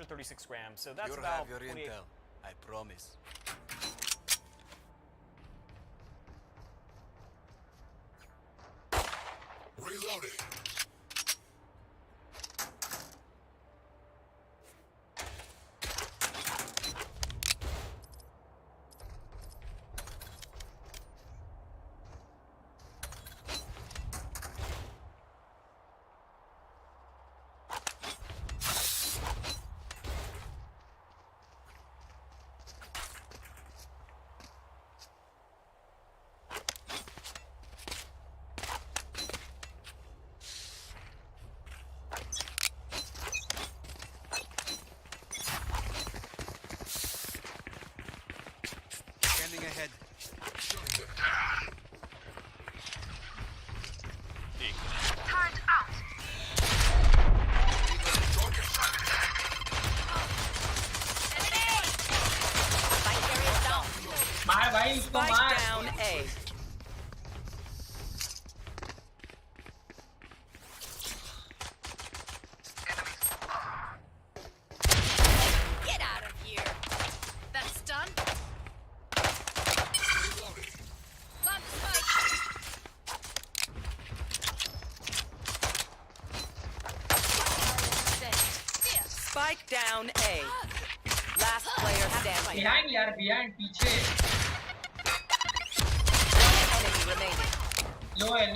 136 grams, so that's You'll about have your 28. intel, I promise. Reloading. Scanning ahead. Turret out. Spike carrier down. मार भाई उसको Spike मार down A. Get out of here. That's done. Plant the spike. Spike down A. Last player standing. behind यार behind पीछे Enemy remaining. लो है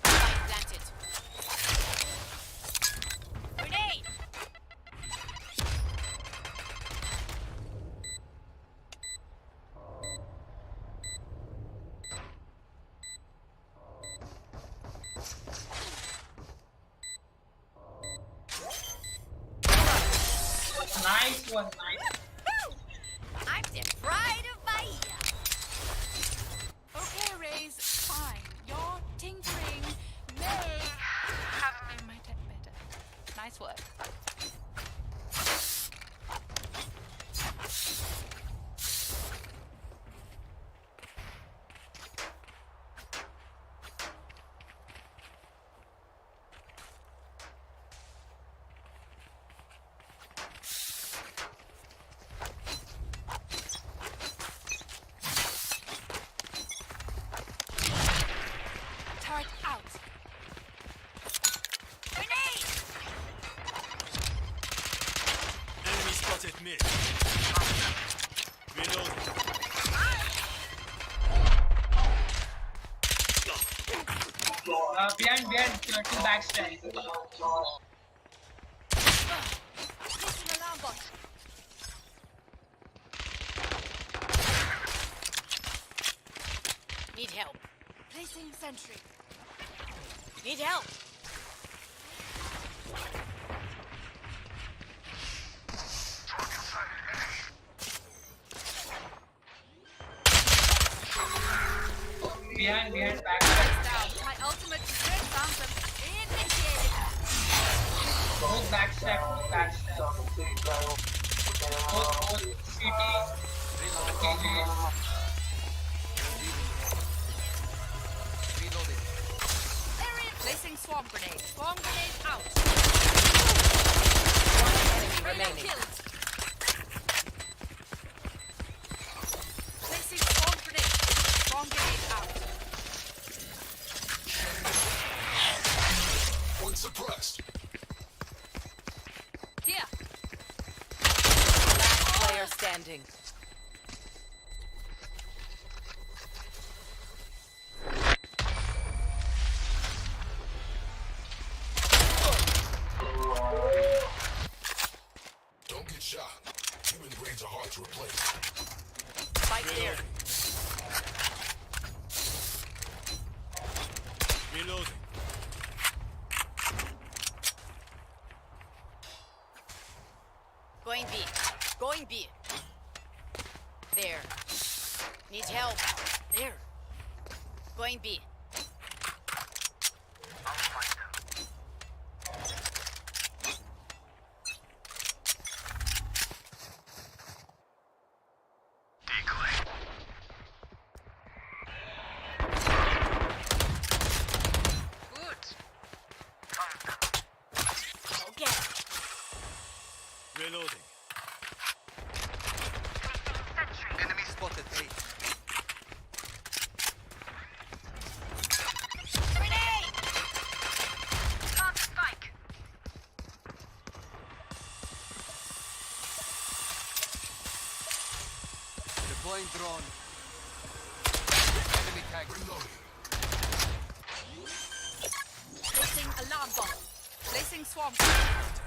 Spike planted. Grenade. nice one nice I'm the pride of Bahia. Okay, Raze, fine. Your tinkering may have made my tech better. Nice work. Turret out. Grenade. Enemy spotted mid. Reloading. behind to backstab Placing alarm bot. Need help. Placing sentry. Need help. behind backstab Down. My ultimate strength fountain initiated. both backstab both CT KJ Reloading. Placing swarm grenade. Swarm grenade out. One enemy Raider remaining. killed. Placing swarm grenade. Swarm grenade out. Point suppressed. Here. Last player standing. Don't get shot. Human brains are hard to replace. Spike there. Reloading. Going B. Going B. There. Need help. There. Going B. Good. Deploying drone. Enemy tag. Reloading. Placing alarm bomb. Placing swarm grenade.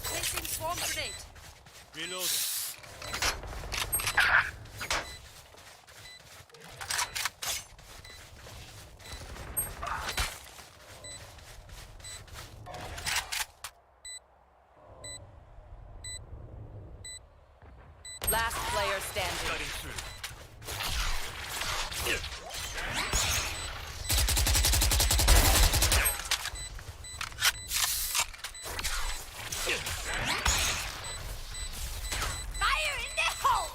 Placing swarm grenade. Reloading. Last player standing. Cutting through. Fire in the hole!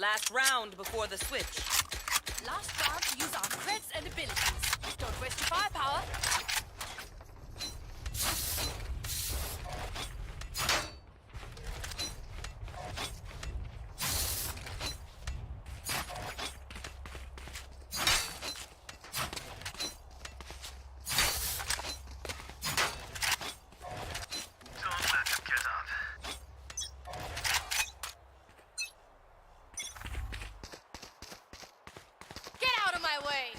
Last round before the switch. Last round to use our creds and abilities. Don't waste your firepower. Get out of my way!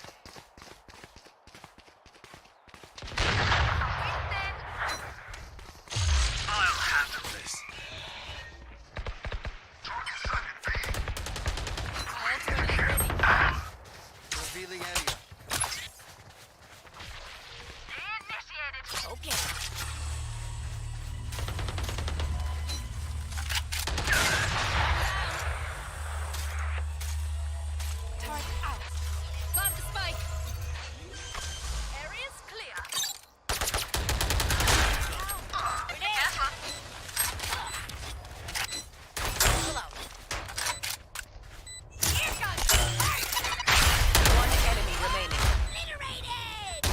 I'll handle this. My ultimate is ready. Revealing area. Okay. Target out. Plant the spike. Area's clear. Grenade! Pull out. Here comes One enemy remaining. obliterated!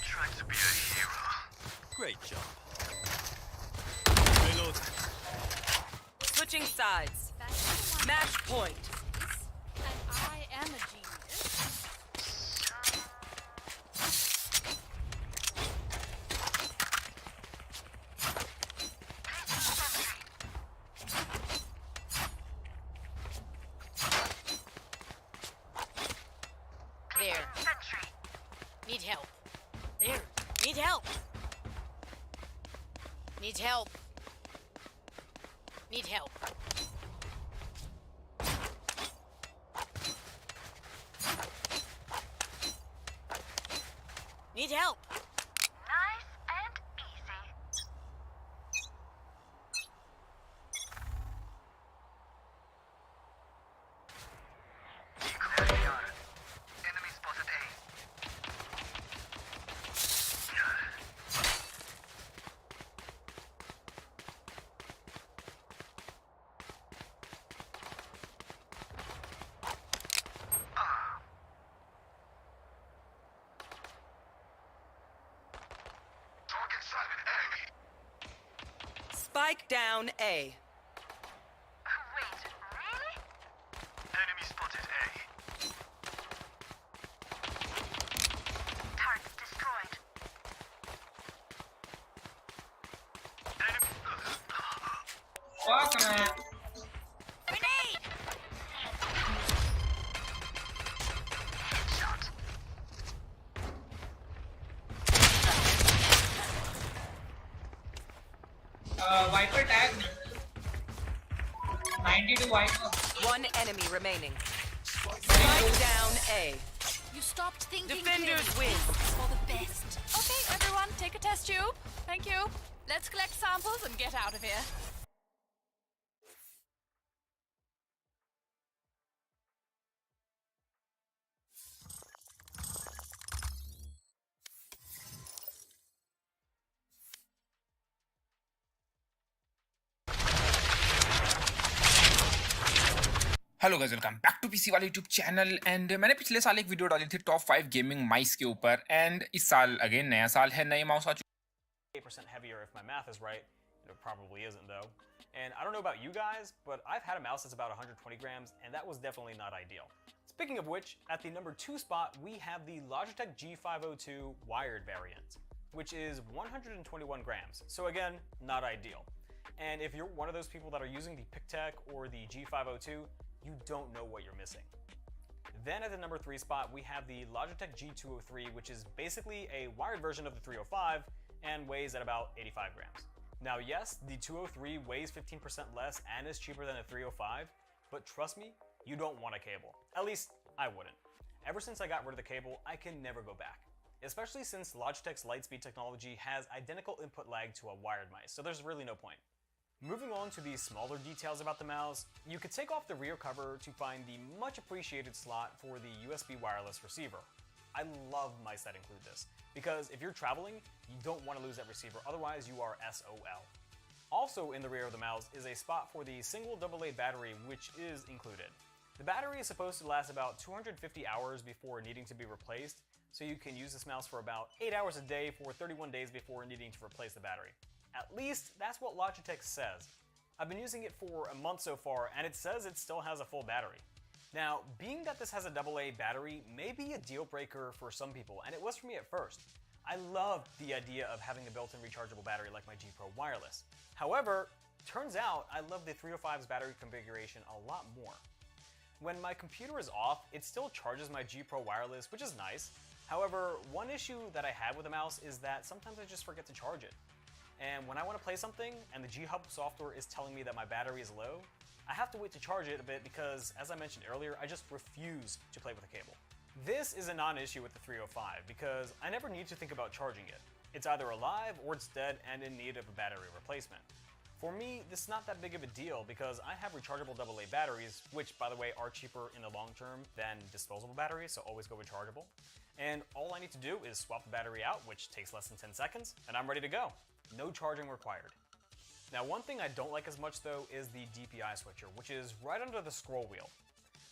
Trying to be a hero. Great job. Reload. Switching sides. That's the one Match point. and I am a genius. There. Need help. There. Need help. Need help. Need help. Need help. Nice and easy. Enemy spotted A. Target sighted A. Spike down A. Wait, really? Enemy spotted A. Target destroyed. Fuck, man. Grenade! Shot. Viper tag. 92 Viper. One enemy remaining. Spike down A. You stopped thinking Defenders clearly. win. It's for the best. Okay, everyone, take a test tube. Thank you. Let's collect samples and get out of here. Hello guys, welcome back to PC वाले YouTube channel. And मैंने पिछले साल एक video डाली थी top 5 gaming माइस के ऊपर। And इस साल अगेन नया साल है, नए माउस आ चुके 8% heavier if my math is right. It probably isn't though. And I don't know about you guys, but I've had a mouse that's about 120 grams, and that was definitely not ideal. Speaking of which, at the number 2 spot, we have the Logitech G502 wired variant, which is 121 grams. So again, not ideal. And if you're one of those people that are using the PicTech or the G502, you don't know what you're missing. Then at the number 3 spot, we have the Logitech G203, which is basically a wired version of the 305 and weighs at about 85 grams. Now yes, the 203 weighs 15% less and is cheaper than a 305, but trust me, you don't want a cable. At least, I wouldn't. Ever since I got rid of the cable, I can never go back. Especially since Logitech's Lightspeed technology has identical input lag to a wired mice, so there's really no point. Moving on to the smaller details about the mouse, you could take off the rear cover to find the much appreciated slot for the USB wireless receiver. I love mice that include this, because if you're traveling, you don't want to lose that receiver, otherwise you are SOL. Also in the rear of the mouse is a spot for the single AA battery, which is included. The battery is supposed to last about 250 hours before needing to be replaced, so you can use this mouse for about 8 hours a day for 31 days before needing to replace the battery. At least, that's what Logitech says. I've been using it for a month so far, and it says it still has a full battery. Now, being that this has a AA battery may be a deal breaker for some people, and it was for me at first. I loved the idea of having a built-in rechargeable battery like my G Pro Wireless. However, turns out I love the 305's battery configuration a lot more. When my computer is off, it still charges my G Pro Wireless, which is nice. However, one issue that I have with the mouse is that sometimes I just forget to charge it. And when I want to play something and the G-Hub software is telling me that my battery is low, I have to wait to charge it a bit because, as I mentioned earlier, I just refuse to play with a cable. This is a non-issue with the 305 because I never need to think about charging it. It's either alive or it's dead and in need of a battery replacement. For me, this is not that big of a deal because I have rechargeable AA batteries, which by the way are cheaper in the long term than disposable batteries, so always go rechargeable. And all I need to do is swap the battery out, which takes less than 10 seconds, and I'm ready to go. No charging required. Now one thing I don't like as much though is the DPI switcher, which is right under the scroll wheel.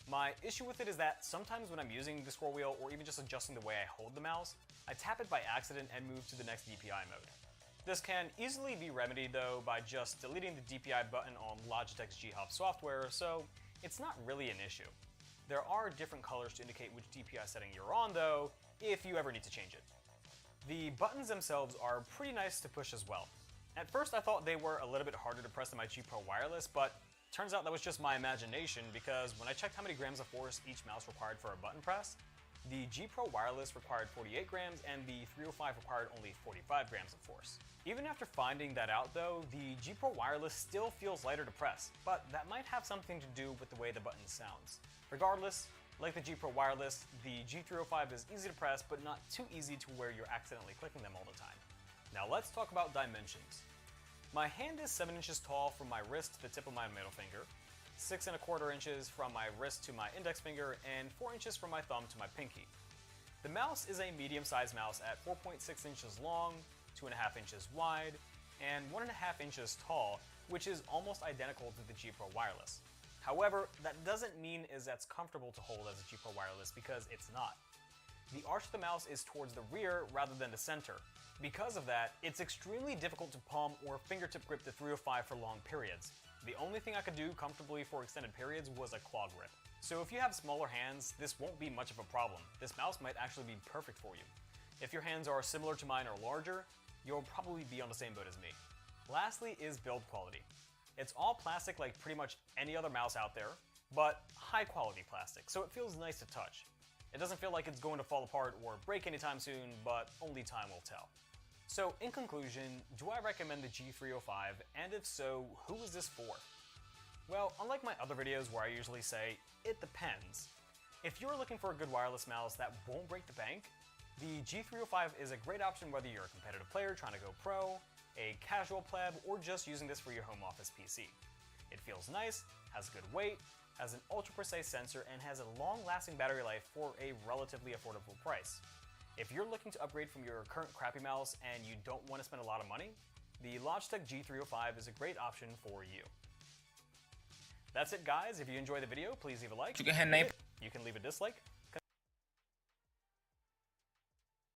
My issue with it is that sometimes when I'm using the scroll wheel or even just adjusting the way I hold the mouse, I tap it by accident and move to the next DPI mode. This can easily be remedied though by just deleting the DPI button on Logitech's G-Hub software, so it's not really an issue. There are different colors to indicate which DPI setting you're on though, if you ever need to change it. The buttons themselves are pretty nice to push as well. At first I thought they were a little bit harder to press than my G Pro Wireless, but turns out that was just my imagination because when I checked how many grams of force each mouse required for a button press, the G Pro Wireless required 48 grams and the 305 required only 45 grams of force. Even after finding that out though, the G Pro Wireless still feels lighter to press, but that might have something to do with the way the button sounds. Regardless, like the G Pro Wireless, the G305 is easy to press, but not too easy to where you're accidentally clicking them all the time. Now let's talk about dimensions. My hand is 7 inches tall from my wrist to the tip of my middle finger, 6 1/4 inches from my wrist to my index finger, and 4 inches from my thumb to my pinky. The mouse is a medium-sized mouse at 4.6 inches long, 2.5 inches wide, and 1.5 inches tall, which is almost identical to the G Pro Wireless. However, that doesn't mean it's as comfortable to hold as a G Pro Wireless because it's not. The arch of the mouse is towards the rear rather than the center. Because of that, it's extremely difficult to palm or fingertip grip the 305 for long periods. The only thing I could do comfortably for extended periods was a claw grip. So if you have smaller hands, this won't be much of a problem. This mouse might actually be perfect for you. If your hands are similar to mine or larger, you'll probably be on the same boat as me. Lastly is build quality. It's all plastic like pretty much any other mouse out there, but high quality plastic, so it feels nice to touch. It doesn't feel like it's going to fall apart or break anytime soon, but only time will tell. So in conclusion, do I recommend the G305, and if so, who is this for? Well, unlike my other videos where I usually say, it depends. If you're looking for a good wireless mouse that won't break the bank, the G305 is a great option whether you're a competitive player trying to go pro, a casual pleb, or just using this for your home office PC. It feels nice, has good weight, has an ultra-precise sensor, and has a long-lasting battery life for a relatively affordable price. If you're looking to upgrade from your current crappy mouse and you don't want to spend a lot of money, the Logitech G305 is a great option for you. That's it guys, if you enjoyed the video, please leave a like. You can leave a dislike.